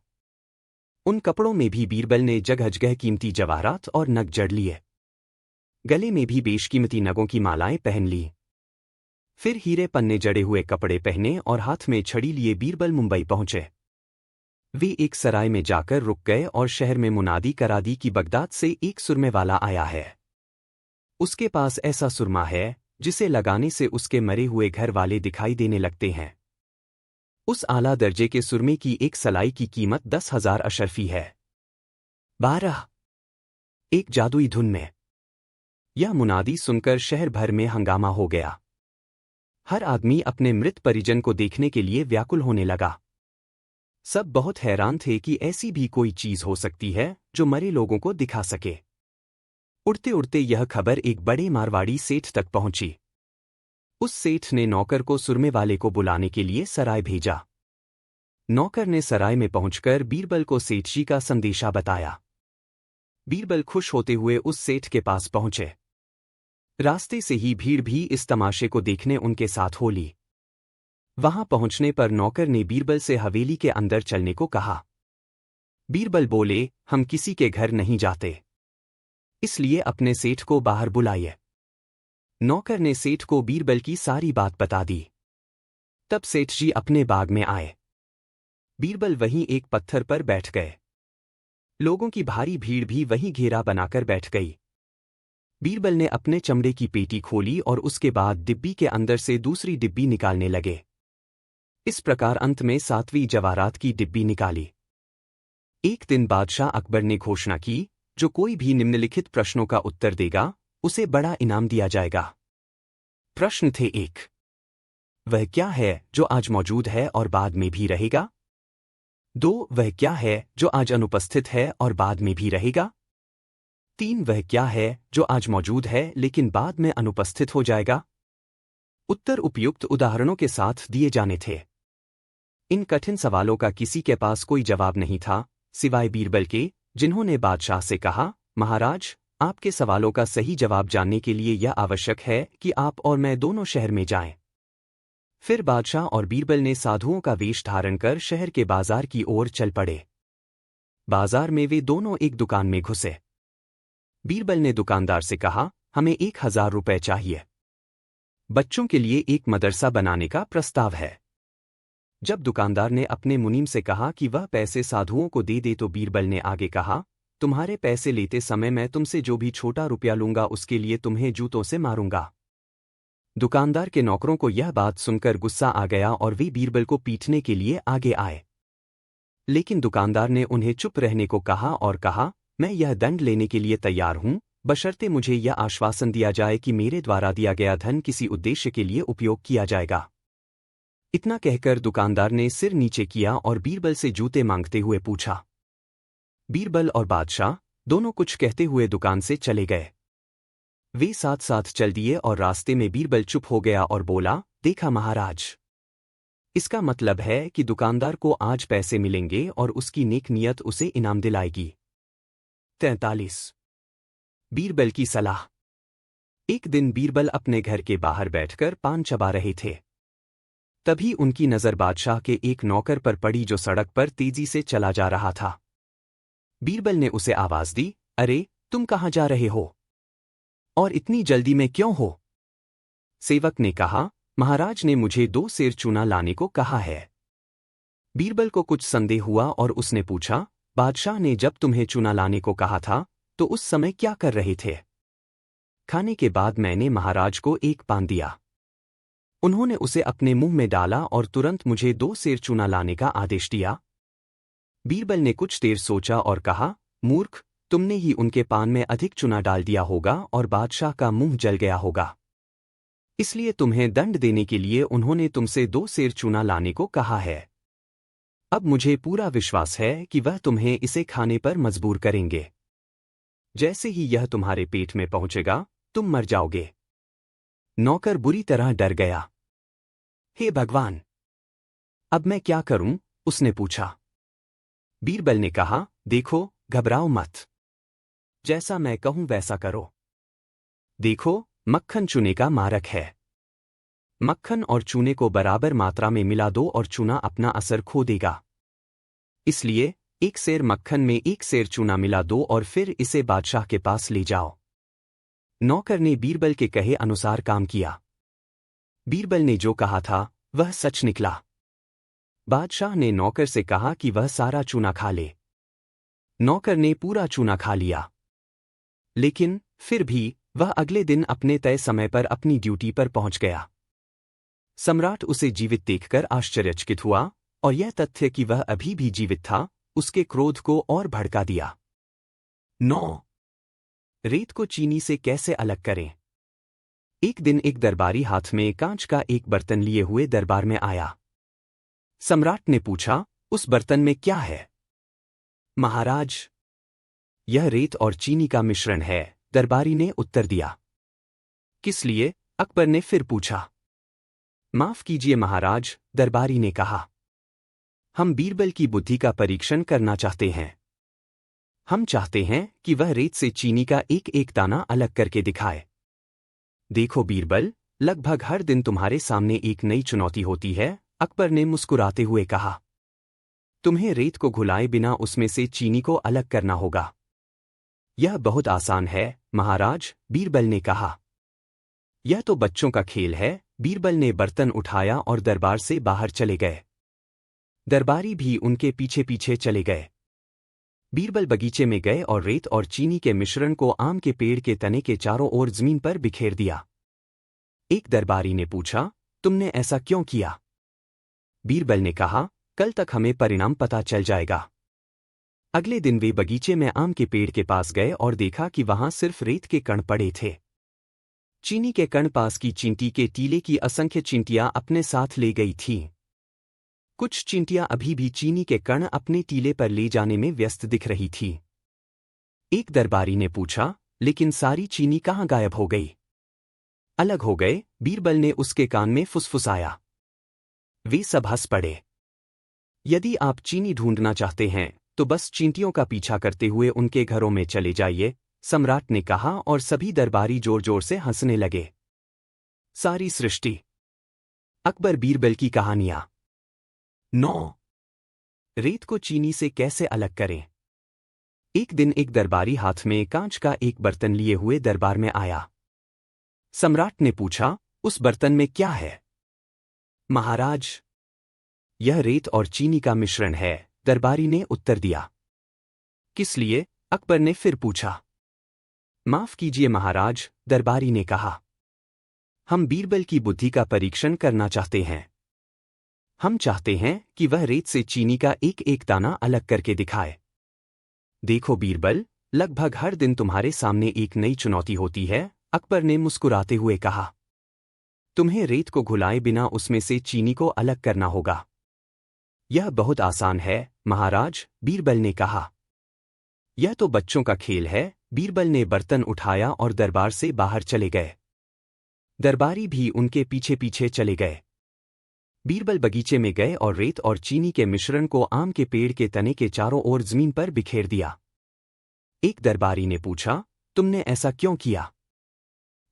उन कपड़ों में भी बीरबल ने जगह जगह कीमती जवाहरात और नग जड़ लिए। गले में भी बेशकीमती नगों की मालाएं पहन ली। फिर हीरे पन्ने जड़े हुए कपड़े पहने और हाथ में छड़ी लिए बीरबल मुंबई पहुंचे। वे एक सराय में जाकर रुक गए और शहर में मुनादी करा दी कि बगदाद से एक सुरमे वाला आया है। उसके पास ऐसा सुरमा है जिसे लगाने से उसके मरे हुए घर वाले दिखाई देने लगते हैं। उस आला दर्जे के सुरमे की एक सलाई की कीमत 10,000 अशरफी है। 12 एक जादुई धुन में यह मुनादी सुनकर शहर भर में हंगामा हो गया। हर आदमी अपने मृत परिजन को देखने के लिए व्याकुल होने लगा। सब बहुत हैरान थे कि ऐसी भी कोई चीज हो सकती है जो मरे लोगों को दिखा सके। उड़ते उड़ते यह खबर एक बड़े मारवाड़ी सेठ तक पहुंची। उस सेठ ने नौकर को सुरमे वाले को बुलाने के लिए सराय भेजा। नौकर ने सराय में पहुंचकर बीरबल को सेठ जी का संदेशा बताया। बीरबल खुश होते हुए उस सेठ के पास पहुंचे। रास्ते से ही भीड़ भी इस तमाशे को देखने उनके साथ हो ली। वहां पहुंचने पर नौकर ने बीरबल से हवेली के अंदर चलने को कहा। बीरबल बोले, हम किसी के घर नहीं जाते, इसलिए अपने सेठ को बाहर बुलाइए। नौकर ने सेठ को बीरबल की सारी बात बता दी। तब सेठ जी अपने बाग में आए। बीरबल वहीं एक पत्थर पर बैठ गए। लोगों की भारी भीड़ भी वहीं घेरा बनाकर बैठ गई। बीरबल ने अपने चमड़े की पेटी खोली और उसके बाद डिब्बी के अंदर से दूसरी डिब्बी निकालने लगे। इस प्रकार अंत में 7वीं जवाहरात की डिब्बी निकाली। एक दिन बादशाह अकबर ने घोषणा की, जो कोई भी निम्नलिखित प्रश्नों का उत्तर देगा उसे बड़ा इनाम दिया जाएगा। प्रश्न थे एक, वह क्या है जो आज मौजूद है और बाद में भी रहेगा? 2, वह क्या है जो आज अनुपस्थित है और बाद में भी रहेगा? 3, वह क्या है जो आज मौजूद है लेकिन बाद में अनुपस्थित हो जाएगा? उत्तर उपयुक्त उदाहरणों के साथ दिए जाने थे। इन कठिन सवालों का किसी के पास कोई जवाब नहीं था, सिवाय बीरबल के, जिन्होंने बादशाह से कहा, महाराज, आपके सवालों का सही जवाब जानने के लिए यह आवश्यक है कि आप और मैं दोनों शहर में जाएं। फिर बादशाह और बीरबल ने साधुओं का वेश धारण कर शहर के बाजार की ओर चल पड़े। बाजार में वे दोनों एक दुकान में घुसे। बीरबल ने दुकानदार से कहा, हमें 1000 रुपये चाहिए। बच्चों के लिए एक मदरसा बनाने का प्रस्ताव है। जब दुकानदार ने अपने मुनीम से कहा कि वह पैसे साधुओं को दे दे तो बीरबल ने आगे कहा, तुम्हारे पैसे लेते समय मैं तुमसे जो भी छोटा रुपया लूंगा उसके लिए तुम्हें जूतों से मारूंगा। दुकानदार के नौकरों को यह बात सुनकर गुस्सा आ गया और वे बीरबल को पीटने के लिए आगे आए। लेकिन दुकानदार ने उन्हें चुप रहने को कहा और कहा, मैं यह दंड लेने के लिए तैयार हूं, बशर्ते मुझे यह आश्वासन दिया जाए कि मेरे द्वारा दिया गया धन किसी उद्देश्य के लिए उपयोग किया जाएगा। इतना कहकर दुकानदार ने सिर नीचे किया और बीरबल से जूते मांगते हुए पूछा। बीरबल और बादशाह दोनों कुछ कहते हुए दुकान से चले गए। वे साथ साथ चल दिए और रास्ते में बीरबल चुप हो गया और बोला, देखा महाराज, इसका मतलब है कि दुकानदार को आज पैसे मिलेंगे और उसकी नेक नियत उसे इनाम दिलाएगी। 43 बीरबल की सलाह। एक दिन बीरबल अपने घर के बाहर बैठकर पान चबा रहे थे। तभी उनकी नजर बादशाह के एक नौकर पर पड़ी जो सड़क पर तेजी से चला जा रहा था। बीरबल ने उसे आवाज दी, अरे, तुम कहाँ जा रहे हो? और इतनी जल्दी में क्यों हो? सेवक ने कहा, महाराज ने मुझे 2 सेर चूना लाने को कहा है। बीरबल को कुछ संदेह हुआ और उसने पूछा, बादशाह ने जब तुम्हें चूना लाने को कहा था तो उस समय क्या कर रहे थे? खाने के बाद मैंने महाराज को एक पान दिया। उन्होंने उसे अपने मुंह में डाला और तुरंत मुझे 2 सेर चूना लाने का आदेश दिया। बीरबल ने कुछ देर सोचा और कहा, मूर्ख, तुमने ही उनके पान में अधिक चूना डाल दिया होगा और बादशाह का मुंह जल गया होगा। इसलिए तुम्हें दंड देने के लिए उन्होंने तुमसे 2 सेर चूना लाने को कहा है। अब मुझे पूरा विश्वास है कि वह तुम्हें इसे खाने पर मजबूर करेंगे। जैसे ही यह तुम्हारे पेट में पहुंचेगा, तुम मर जाओगे। नौकर बुरी तरह डर गया। हे भगवान, अब मैं क्या करूं? उसने पूछा। बीरबल ने कहा, देखो, घबराओ मत। जैसा मैं कहूं वैसा करो। देखो, मक्खन चूने का मारक है। मक्खन और चूने को बराबर मात्रा में मिला दो और चूना अपना असर खो देगा। इसलिए 1 सेर मक्खन में 1 सेर चूना मिला दो और फिर इसे बादशाह के पास ले जाओ। नौकर ने बीरबल के कहे अनुसार काम किया। बीरबल ने जो कहा था वह सच निकला। बादशाह ने नौकर से कहा कि वह सारा चूना खा ले। नौकर ने पूरा चूना खा लिया। लेकिन फिर भी वह अगले दिन अपने तय समय पर अपनी ड्यूटी पर पहुंच गया। सम्राट उसे जीवित देखकर आश्चर्यचकित हुआ और यह तथ्य कि वह अभी भी जीवित था उसके क्रोध को और भड़का दिया। 9 रेत को चीनी से कैसे अलग करें? एक दिन एक दरबारी हाथ में कांच का एक बर्तन लिए हुए दरबार में आया। सम्राट ने पूछा, उस बर्तन में क्या है? महाराज, यह रेत और चीनी का मिश्रण है, दरबारी ने उत्तर दिया। किस लिए? अकबर ने फिर पूछा। माफ कीजिए महाराज, दरबारी ने कहा। हम बीरबल की बुद्धि का परीक्षण करना चाहते हैं। हम चाहते हैं कि वह रेत से चीनी का एक एक दाना अलग करके दिखाए। देखो बीरबल, लगभग हर दिन तुम्हारे सामने एक नई चुनौती होती है, अकबर ने मुस्कुराते हुए कहा। तुम्हें रेत को घुलाए बिना उसमें से चीनी को अलग करना होगा। यह बहुत आसान है, महाराज, बीरबल ने कहा। यह तो बच्चों का खेल है। बीरबल ने बर्तन उठाया और दरबार से बाहर चले गए। दरबारी भी उनके पीछे पीछे चले गए। बीरबल बगीचे में गए और रेत और चीनी के मिश्रण को आम के पेड़ के तने के चारों ओर जमीन पर बिखेर दिया। एक दरबारी ने पूछा, तुमने ऐसा क्यों किया? बीरबल ने कहा, कल तक हमें परिणाम पता चल जाएगा। अगले दिन वे बगीचे में आम के पेड़ के पास गए और देखा कि वहां सिर्फ रेत के कण पड़े थे। चीनी के कण पास की चींटी के टीले की असंख्य चींटियां अपने साथ ले गई थीं। कुछ चींटियां अभी भी चीनी के कण अपने टीले पर ले जाने में व्यस्त दिख रही थीं। एक दरबारी ने पूछा, लेकिन सारी चीनी कहाँ गायब हो गई? अलग हो गए, बीरबल ने उसके कान में फुसफुसाया। वे सब हंस पड़े। यदि आप चीनी ढूंढना चाहते हैं तो बस चींटियों का पीछा करते हुए उनके घरों में चले जाइए, सम्राट ने कहा और सभी दरबारी जोर जोर से हंसने लगे। सारी सृष्टि। अकबर बीरबल की कहानियां। 9। रेत को चीनी से कैसे अलग करें? एक दिन एक दरबारी हाथ में कांच का एक बर्तन लिए हुए दरबार में आया। सम्राट ने पूछा, उस बर्तन में क्या है? महाराज, यह रेत और चीनी का मिश्रण है, दरबारी ने उत्तर दिया। किस लिए? अकबर ने फिर पूछा। माफ कीजिए महाराज, दरबारी ने कहा। हम बीरबल की बुद्धि का परीक्षण करना चाहते हैं। हम चाहते हैं कि वह रेत से चीनी का एक एक दाना अलग करके दिखाए। देखो बीरबल, लगभग हर दिन तुम्हारे सामने एक नई चुनौती होती है, अकबर ने मुस्कुराते हुए कहा। तुम्हें रेत को घुलाए बिना उसमें से चीनी को अलग करना होगा। यह बहुत आसान है, महाराज, बीरबल ने कहा। यह तो बच्चों का खेल है, बीरबल ने बर्तन उठाया और दरबार से बाहर चले गए। दरबारी भी उनके पीछे पीछे चले गए। बीरबल बगीचे में गए और रेत और चीनी के मिश्रण को आम के पेड़ के तने के चारों ओर जमीन पर बिखेर दिया। एक दरबारी ने पूछा, तुमने ऐसा क्यों किया?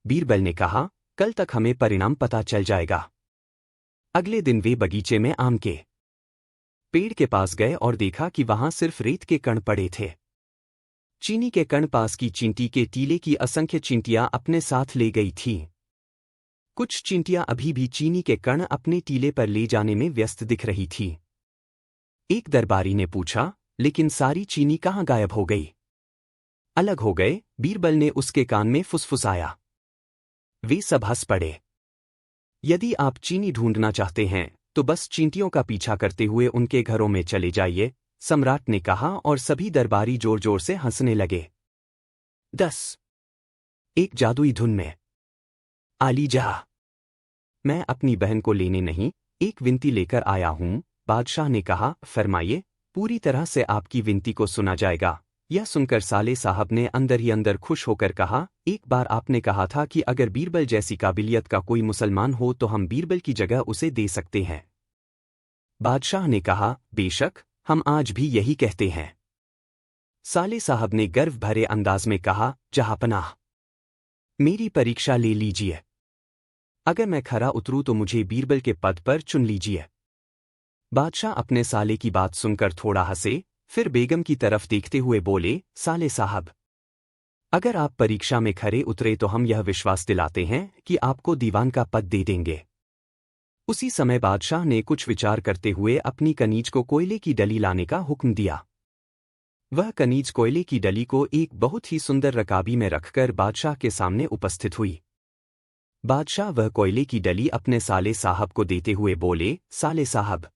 बीरबल ने कहा, कल तक हमें परिणाम पता चल जाएगा। अगले दिन वे बगीचे में आम के पेड़ के पास गए और देखा कि वहां सिर्फ रेत के कण पड़े थे। चीनी के कण पास की चींटी के टीले की असंख्य चींटियां अपने साथ ले गई थीं। कुछ चींटियां अभी भी चीनी के कण अपने टीले पर ले जाने में व्यस्त दिख रही थीं। एक दरबारी ने पूछा, लेकिन सारी चीनी कहाँ गायब हो गई? अलग हो गए, बीरबल ने उसके कान में फुसफुसाया। वे सब हंस पड़े। यदि आप चीनी ढूंढना चाहते हैं तो बस चींटियों का पीछा करते हुए उनके घरों में चले जाइए, सम्राट ने कहा और सभी दरबारी जोर जोर से हंसने लगे। 10। एक जादुई धुन में। आली जहा। मैं अपनी बहन को लेने नहीं, एक विनती लेकर आया हूं, बादशाह ने कहा। फरमाइए, पूरी तरह से आपकी विनती को सुना जाएगा। यह सुनकर साले साहब ने अंदर ही अंदर खुश होकर कहा, एक बार आपने कहा था कि अगर बीरबल जैसी काबिलियत का कोई मुसलमान हो तो हम बीरबल की जगह उसे दे सकते हैं। बादशाह ने कहा, बेशक, हम आज भी यही कहते हैं। साले साहब ने गर्व भरे अंदाज में कहा, जहांपनाह, मेरी परीक्षा ले लीजिए। अगर मैं खरा उतरूं तो मुझे बीरबल के पद पर चुन लीजिए। बादशाह अपने साले की बात सुनकर थोड़ा हंसे, फिर बेगम की तरफ देखते हुए बोले, साले साहब, अगर आप परीक्षा में खरे उतरे तो हम यह विश्वास दिलाते हैं कि आपको दीवान का पद दे देंगे। उसी समय बादशाह ने कुछ विचार करते हुए अपनी कनीज को कोयले की डली लाने का हुक्म दिया। वह कनीज कोयले की डली को एक बहुत ही सुंदर रकाबी में रखकर बादशाह के सामने उपस्थित हुई। बादशाह वह कोयले की डली अपने साले साहब को देते हुए बोले, साले साहब,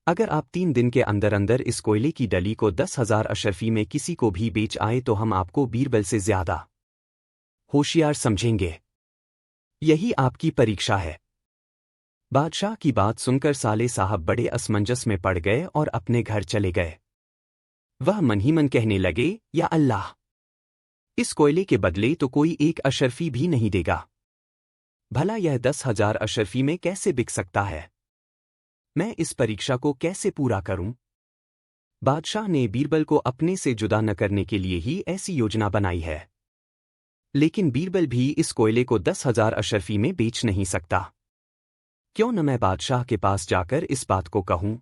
अगर आप 3 दिन के अंदर अंदर इस कोयले की डली को 10,000 अशरफी में किसी को भी बेच आए तो हम आपको बीरबल से ज्यादा होशियार समझेंगे। यही आपकी परीक्षा है। बादशाह की बात सुनकर साले साहब बड़े असमंजस में पड़ गए और अपने घर चले गए। वह मन ही मन कहने लगे, या अल्लाह, इस कोयले के बदले तो कोई एक अशरफी भी नहीं देगा। भला यह 10,000 अशरफी में कैसे बिक सकता है? मैं इस परीक्षा को कैसे पूरा करूं? बादशाह ने बीरबल को अपने से जुदा न करने के लिए ही ऐसी योजना बनाई है। लेकिन बीरबल भी इस कोयले को 10,000 अशरफी में बेच नहीं सकता। क्यों न मैं बादशाह के पास जाकर इस बात को कहूं?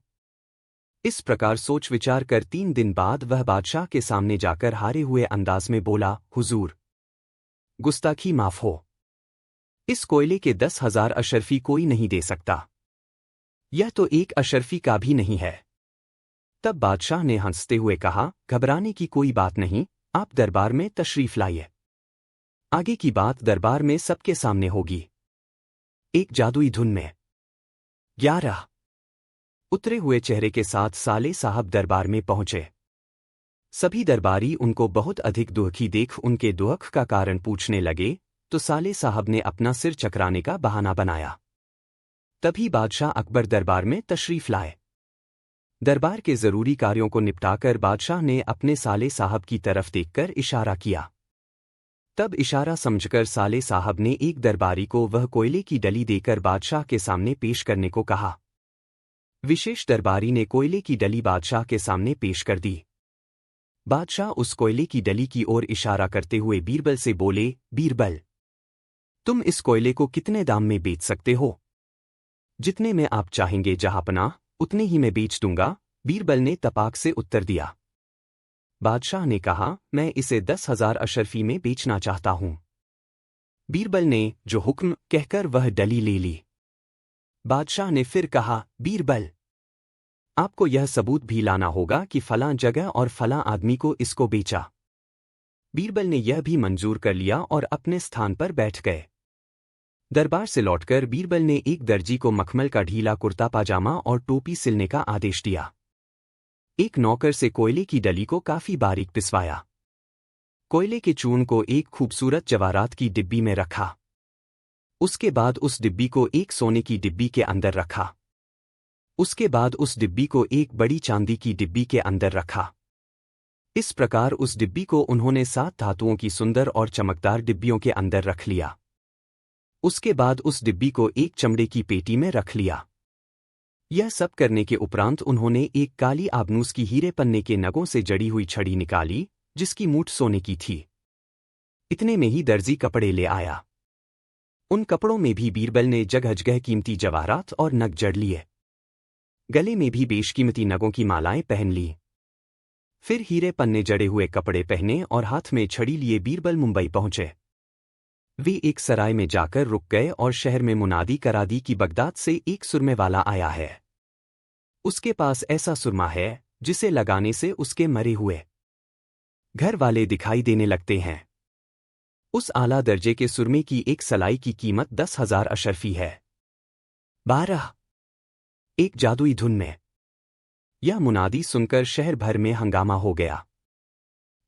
इस प्रकार सोच विचार कर 3 दिन बाद वह बादशाह के सामने जाकर हारे हुए अंदाज में बोला, हुजूर, गुस्ताखी माफ हो। इस कोयले के 10,000 अशरफी कोई नहीं दे सकता। यह तो एक अशरफी का भी नहीं है। तब बादशाह ने हंसते हुए कहा, घबराने की कोई बात नहीं, आप दरबार में तशरीफ लाइए। आगे की बात दरबार में सबके सामने होगी। एक जादुई धुन में। 11। उतरे हुए चेहरे के साथ साले साहब दरबार में पहुंचे। सभी दरबारी उनको बहुत अधिक दुखी देख उनके दुख का कारण पूछने लगे, तो साले साहब ने अपना सिर चकराने का बहाना बनाया। तभी बादशाह अकबर दरबार में तशरीफ लाए। दरबार के जरूरी कार्यों को निपटाकर बादशाह ने अपने साले साहब की तरफ देखकर इशारा किया। तब इशारा समझकर साले साहब ने एक दरबारी को वह कोयले की डली देकर बादशाह के सामने पेश करने को कहा। विशेष दरबारी ने कोयले की डली बादशाह के सामने पेश कर दी। बादशाह उस कोयले की डली की ओर इशारा करते हुए बीरबल से बोले, बीरबल, तुम इस कोयले को कितने दाम में बेच सकते हो? जितने में आप चाहेंगे जहांपनाह, उतने ही मैं बेच दूंगा, बीरबल ने तपाक से उत्तर दिया। बादशाह ने कहा, मैं इसे 10,000 अशरफी में बेचना चाहता हूं। बीरबल ने जो हुक्म कहकर वह डली ले ली। बादशाह ने फिर कहा, बीरबल, आपको यह सबूत भी लाना होगा कि फलां जगह और फलां आदमी को इसको बेचा। बीरबल ने यह भी मंजूर कर लिया और अपने स्थान पर बैठ गए। दरबार से लौटकर बीरबल ने एक दर्जी को मखमल का ढीला कुर्ता पाजामा और टोपी सिलने का आदेश दिया। एक नौकर से कोयले की डली को काफी बारीक पिसवाया। कोयले के चूर्ण को एक खूबसूरत जवाहरात की डिब्बी में रखा। उसके बाद उस डिब्बी को एक सोने की डिब्बी के अंदर रखा। उसके बाद उस डिब्बी को एक बड़ी चांदी की डिब्बी के अंदर रखा। इस प्रकार उस डिब्बी को उन्होंने 7 धातुओं की सुंदर और चमकदार डिब्बियों के अंदर रख लिया। उसके बाद उस डिब्बी को एक चमड़े की पेटी में रख लिया। यह सब करने के उपरांत उन्होंने एक काली आबनूस की हीरे पन्ने के नगों से जड़ी हुई छड़ी निकाली, जिसकी मूठ सोने की थी। इतने में ही दर्जी कपड़े ले आया। उन कपड़ों में भी बीरबल ने जगह जगह कीमती जवाहरात और नग जड़ लिए। गले में भी बेशकीमती नगों की मालाएं पहन ली। फिर हीरे पन्ने जड़े हुए कपड़े पहने और हाथ में छड़ी लिए बीरबल मुंबई पहुंचे। वे एक सराय में जाकर रुक गए और शहर में मुनादी करा दी कि बगदाद से एक सुरमे वाला आया है। उसके पास ऐसा सुरमा है जिसे लगाने से उसके मरे हुए घर वाले दिखाई देने लगते हैं। उस आला दर्जे के सुरमे की एक सलाई की कीमत 10,000 अशरफी है। 12 एक जादुई धुन में। यह मुनादी सुनकर शहर भर में हंगामा हो गया।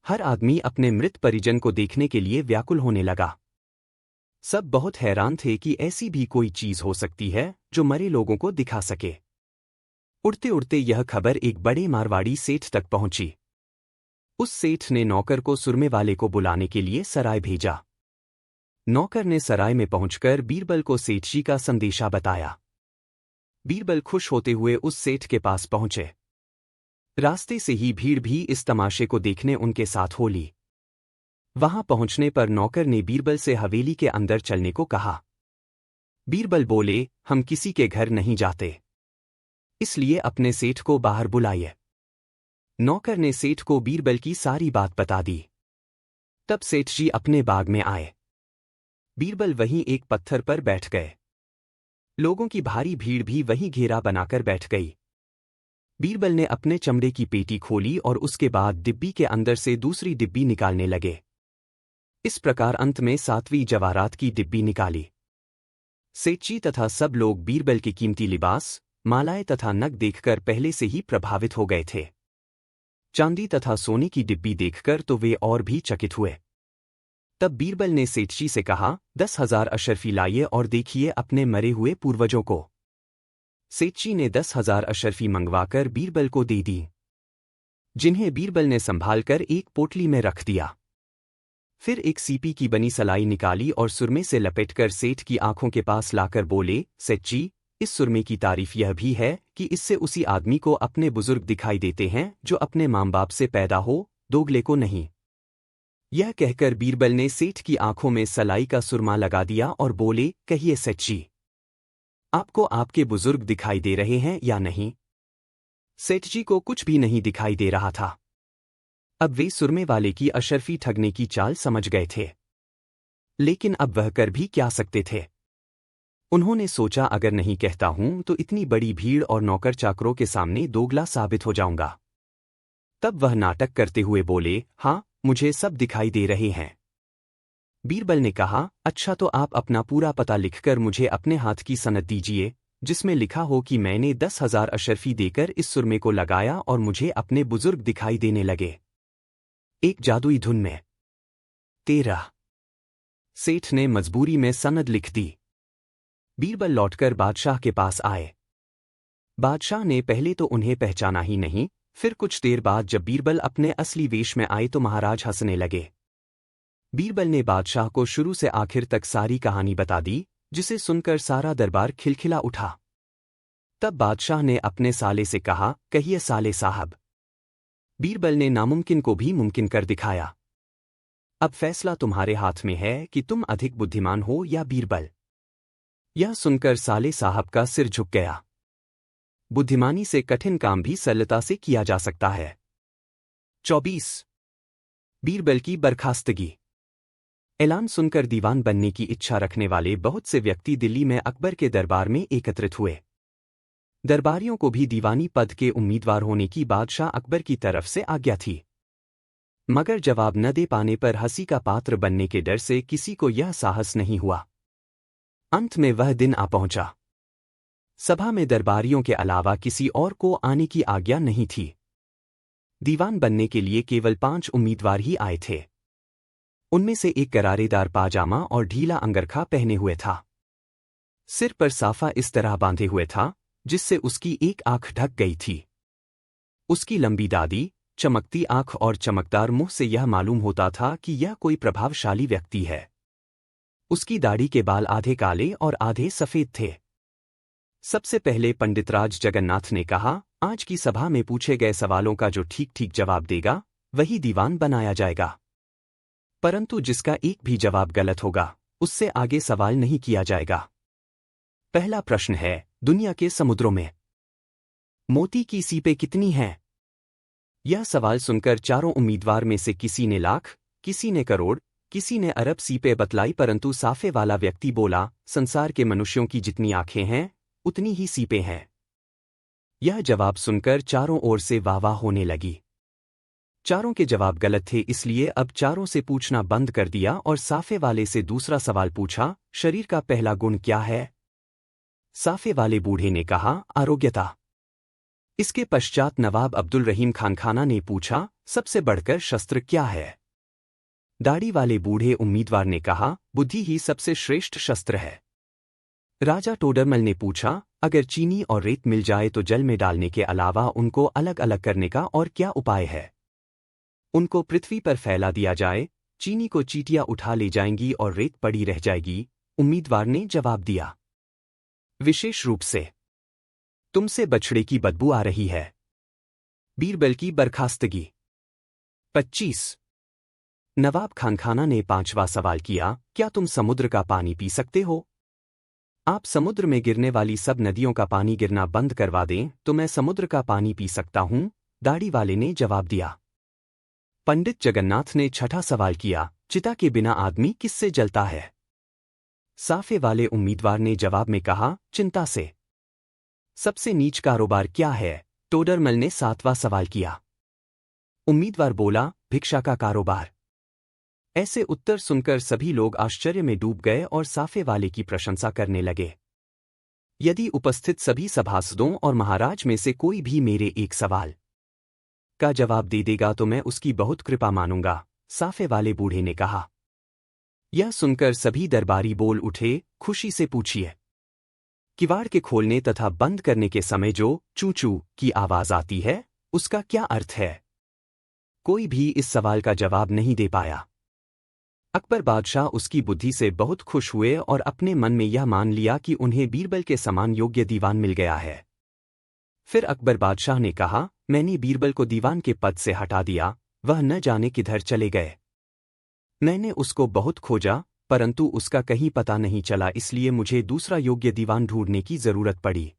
हर आदमी अपने मृत परिजन को देखने के लिए व्याकुल होने लगा। सब बहुत हैरान थे कि ऐसी भी कोई चीज हो सकती है जो मरे लोगों को दिखा सके। उड़ते उड़ते यह खबर एक बड़े मारवाड़ी सेठ तक पहुंची। उस सेठ ने नौकर को सुरमे वाले को बुलाने के लिए सराय भेजा। नौकर ने सराय में पहुंचकर बीरबल को सेठ जी का संदेशा बताया। बीरबल खुश होते हुए उस सेठ के पास पहुंचे। रास्ते से ही भीड़ भी इस तमाशे को देखने उनके साथ हो ली। वहां पहुंचने पर नौकर ने बीरबल से हवेली के अंदर चलने को कहा। बीरबल बोले, हम किसी के घर नहीं जाते, इसलिए अपने सेठ को बाहर बुलाइए। नौकर ने सेठ को बीरबल की सारी बात बता दी। तब सेठ जी अपने बाग में आए। बीरबल वहीं एक पत्थर पर बैठ गए। लोगों की भारी भीड़ भी वहीं घेरा बनाकर बैठ गई। बीरबल ने अपने चमड़े की पेटी खोली और उसके बाद डिब्बी के अंदर से दूसरी डिब्बी निकालने लगे। इस प्रकार अंत में 7वीं जवाहरात की डिब्बी निकाली। सेठ जी तथा सब लोग बीरबल के कीमती लिबास, मालाएं तथा नग देखकर पहले से ही प्रभावित हो गए थे। चांदी तथा सोने की डिब्बी देखकर तो वे और भी चकित हुए। तब बीरबल ने सेठ जी से कहा, 10,000 अशरफी लाइए और देखिए अपने मरे हुए पूर्वजों को। सेठ जी ने 10,000 अशरफी मंगवाकर बीरबल को दे दी, जिन्हें बीरबल ने संभालकर एक पोटली में रख दिया। फिर एक सीपी की बनी सलाई निकाली और सुरमे से लपेटकर सेठ की आंखों के पास लाकर बोले, सेठ जी, इस सुरमे की तारीफ यह भी है कि इससे उसी आदमी को अपने बुजुर्ग दिखाई देते हैं जो अपने माँ बाप से पैदा हो, दोगले को नहीं। यह कहकर बीरबल ने सेठ की आंखों में सलाई का सुरमा लगा दिया और बोले, कहिए सेठ जी, आपको आपके बुजुर्ग दिखाई दे रहे हैं या नहीं? सेठ जी को कुछ भी नहीं दिखाई दे रहा था। अब वे सुरमे वाले की अशरफी ठगने की चाल समझ गए थे, लेकिन अब वह कर भी क्या सकते थे। उन्होंने सोचा, अगर नहीं कहता हूं तो इतनी बड़ी भीड़ और नौकर चाकरों के सामने दोगला साबित हो जाऊंगा। तब वह नाटक करते हुए बोले, हाँ, मुझे सब दिखाई दे रहे हैं। बीरबल ने कहा, अच्छा तो आप अपना पूरा पता लिखकर मुझे अपने हाथ की सनद दीजिए, जिसमें लिखा हो कि मैंने 10,000 अशरफी देकर इस सुरमे को लगाया और मुझे अपने बुजुर्ग दिखाई देने लगे। एक जादुई धुन में। 13। सेठ ने मजबूरी में सनद लिख दी। बीरबल लौटकर बादशाह के पास आए। बादशाह ने पहले तो उन्हें पहचाना ही नहीं, फिर कुछ देर बाद जब बीरबल अपने असली वेश में आए तो महाराज हंसने लगे। बीरबल ने बादशाह को शुरू से आखिर तक सारी कहानी बता दी, जिसे सुनकर सारा दरबार खिलखिला उठा। तब बादशाह ने अपने साले से कहा, कहिए साले साहब। बीरबल ने नामुमकिन को भी मुमकिन कर दिखाया। अब फैसला तुम्हारे हाथ में है कि तुम अधिक बुद्धिमान हो या बीरबल। यह सुनकर साले साहब का सिर झुक गया। बुद्धिमानी से कठिन काम भी सरलता से किया जा सकता है। 24। बीरबल की बर्खास्तगी। ऐलान सुनकर दीवान बनने की इच्छा रखने वाले बहुत से व्यक्ति दिल्ली में अकबर के दरबार में एकत्रित हुए। दरबारियों को भी दीवानी पद के उम्मीदवार होने की बादशाह अकबर की तरफ से आज्ञा थी, मगर जवाब न दे पाने पर हंसी का पात्र बनने के डर से किसी को यह साहस नहीं हुआ। अंत में वह दिन आ पहुंचा। सभा में दरबारियों के अलावा किसी और को आने की आज्ञा नहीं थी। दीवान बनने के लिए केवल 5 उम्मीदवार ही आए थे। उनमें से एक करारेदार पाजामा और ढीला अंगरखा पहने हुए था। सिर पर साफा इस तरह बांधे हुए था जिससे उसकी एक आंख ढक गई थी। उसकी लंबी दाढ़ी, चमकती आंख और चमकदार मुंह से यह मालूम होता था कि यह कोई प्रभावशाली व्यक्ति है। उसकी दाढ़ी के बाल आधे काले और आधे सफेद थे। सबसे पहले पंडितराज जगन्नाथ ने कहा, आज की सभा में पूछे गए सवालों का जो ठीक ठीक जवाब देगा वही दीवान बनाया जाएगा, परंतु जिसका एक भी जवाब गलत होगा उससे आगे सवाल नहीं किया जाएगा। पहला प्रश्न है, दुनिया के समुद्रों में मोती की सीपें कितनी हैं? यह सवाल सुनकर चारों उम्मीदवार में से किसी ने लाख, किसी ने करोड़, किसी ने अरब सीपें बतलाई, परंतु साफे वाला व्यक्ति बोला, संसार के मनुष्यों की जितनी आंखें हैं उतनी ही सीपें हैं। यह जवाब सुनकर चारों ओर से वाह-वाह होने लगी। चारों के जवाब गलत थे, इसलिए अब चारों से पूछना बंद कर दिया और साफे वाले से दूसरा सवाल पूछा, शरीर का पहला गुण क्या है? साफे वाले बूढ़े ने कहा, आरोग्यता। इसके पश्चात नवाब अब्दुल रहीम खानखाना ने पूछा, सबसे बढ़कर शस्त्र क्या है? दाढ़ी वाले बूढ़े उम्मीदवार ने कहा, बुद्धि ही सबसे श्रेष्ठ शस्त्र है। राजा टोडरमल ने पूछा, अगर चीनी और रेत मिल जाए तो जल में डालने के अलावा उनको अलग अलग करने का और क्या उपाय है? उनको पृथ्वी पर फैला दिया जाए, चीनी को चींटियां उठा ले जाएंगी और रेत पड़ी रह जाएगी। उम्मीदवार ने जवाब दिया, विशेष रूप से तुमसे बछड़े की बदबू आ रही है। बीरबल की बर्खास्तगी। 25। नवाब खानखाना ने 5वां सवाल किया, क्या तुम समुद्र का पानी पी सकते हो? आप समुद्र में गिरने वाली सब नदियों का पानी गिरना बंद करवा दें तो मैं समुद्र का पानी पी सकता हूं, दाढ़ी वाले ने जवाब दिया। पंडित जगन्नाथ ने 6ठा सवाल किया, चिता के बिना आदमी किससे जलता है? साफे वाले उम्मीदवार ने जवाब में कहा, चिंता से। सबसे नीच कारोबार क्या है? टोडरमल ने 7वां सवाल किया। उम्मीदवार बोला, भिक्षा का कारोबार। ऐसे उत्तर सुनकर सभी लोग आश्चर्य में डूब गए और साफे वाले की प्रशंसा करने लगे। यदि उपस्थित सभी सभासदों और महाराज में से कोई भी मेरे एक सवाल का जवाब दे देगा तो मैं उसकी बहुत कृपा मानूंगा, साफे वाले बूढ़े ने कहा। यह सुनकर सभी दरबारी बोल उठे, खुशी से पूछिए। किवाड़ के खोलने तथा बंद करने के समय जो चू-चू की आवाज आती है, उसका क्या अर्थ है? कोई भी इस सवाल का जवाब नहीं दे पाया। अकबर बादशाह उसकी बुद्धि से बहुत खुश हुए और अपने मन में यह मान लिया कि उन्हें बीरबल के समान योग्य दीवान मिल गया है। फिर अकबर बादशाह ने कहा, मैंने बीरबल को दीवान के पद से हटा दिया, वह न जाने किधर चले गए। मैंने उसको बहुत खोजा, परंतु उसका कहीं पता नहीं चला, इसलिए मुझे दूसरा योग्य दीवान ढूंढने की जरूरत पड़ी।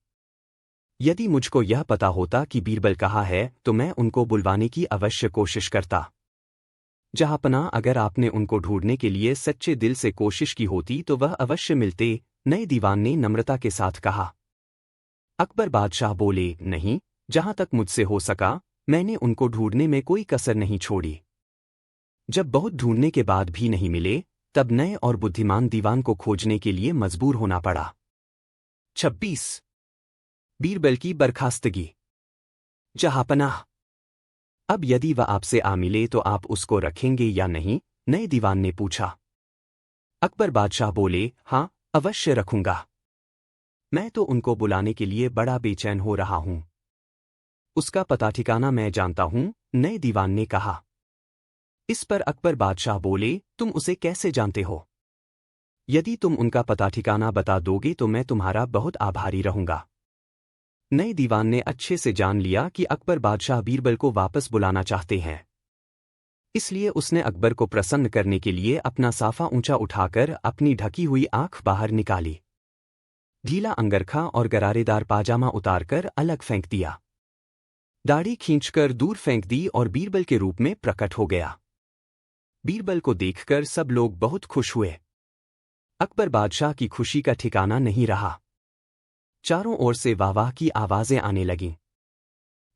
यदि मुझको यह पता होता कि बीरबल कहाँ है तो मैं उनको बुलवाने की अवश्य कोशिश करता। जहाँपना, अगर आपने उनको ढूंढने के लिए सच्चे दिल से कोशिश की होती तो वह अवश्य मिलते, नए दीवान ने नम्रता के साथ कहा। अकबर बादशाह बोले, नहीं, जहां तक मुझसे हो सका मैंने उनको ढूंढने में कोई कसर नहीं छोड़ी। जब बहुत ढूंढने के बाद भी नहीं मिले तब नए और बुद्धिमान दीवान को खोजने के लिए मजबूर होना पड़ा। 26। बीरबल की बर्खास्तगी। जहाँपनाह। अब यदि वह आपसे आ मिले तो आप उसको रखेंगे या नहीं? नए दीवान ने पूछा। अकबर बादशाह बोले, हाँ, अवश्य रखूंगा। मैं तो उनको बुलाने के लिए बड़ा बेचैन हो रहा हूं। उसका पता ठिकाना मैं जानता हूं, नए दीवान ने कहा। इस पर अकबर बादशाह बोले, तुम उसे कैसे जानते हो? यदि तुम उनका पता ठिकाना बता दोगे तो मैं तुम्हारा बहुत आभारी रहूंगा। नए दीवान ने अच्छे से जान लिया कि अकबर बादशाह बीरबल को वापस बुलाना चाहते हैं। इसलिए उसने अकबर को प्रसन्न करने के लिए अपना साफा ऊंचा उठाकर अपनी ढकी हुई आंख बाहर निकाली। ढीला अंगरखा और गरारेदार पाजामा उतारकर अलग फेंक दिया। दाढ़ी खींचकर दूर फेंक दी और बीरबल के रूप में प्रकट हो गया। बीरबल को देखकर सब लोग बहुत खुश हुए। अकबर बादशाह की खुशी का ठिकाना नहीं रहा। चारों ओर से वाह-वाह की आवाजें आने लगीं।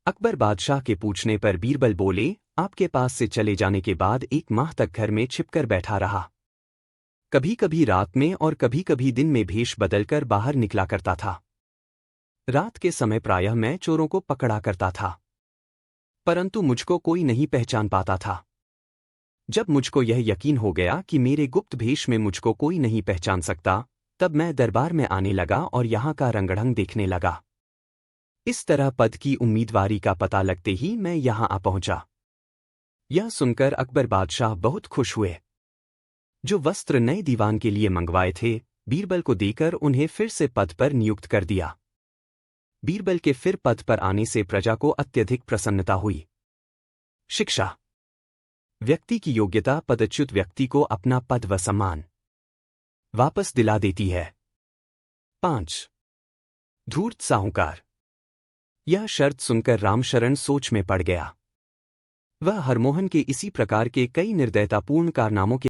अकबर बादशाह के पूछने पर बीरबल बोले, आपके पास से चले जाने के बाद 1 माह तक घर में छिपकर बैठा रहा। कभी कभी रात में और कभी कभी दिन में भेष बदलकर बाहर निकला करता था। रात के समय प्रायः मैं चोरों को पकड़ा करता था, परंतु मुझको कोई नहीं पहचान पाता था। जब मुझको यह यकीन हो गया कि मेरे गुप्त भेष में मुझको कोई नहीं पहचान सकता, तब मैं दरबार में आने लगा और यहाँ का रंगढंग देखने लगा। इस तरह पद की उम्मीदवारी का पता लगते ही मैं यहाँ आ पहुंचा। यह सुनकर अकबर बादशाह बहुत खुश हुए। जो वस्त्र नए दीवान के लिए मंगवाए थे, बीरबल को देकर उन्हें फिर से पद पर नियुक्त कर दिया। बीरबल के फिर पद पर आने से प्रजा को अत्यधिक प्रसन्नता हुई। शिक्षा। व्यक्ति की योग्यता पदच्युत व्यक्ति को अपना पद व सम्मान वापस दिला देती है। 5. धूर्त साहूकार। यह शर्त सुनकर रामशरण सोच में पड़ गया। वह हरमोहन के इसी प्रकार के कई निर्दयतापूर्ण कारनामों के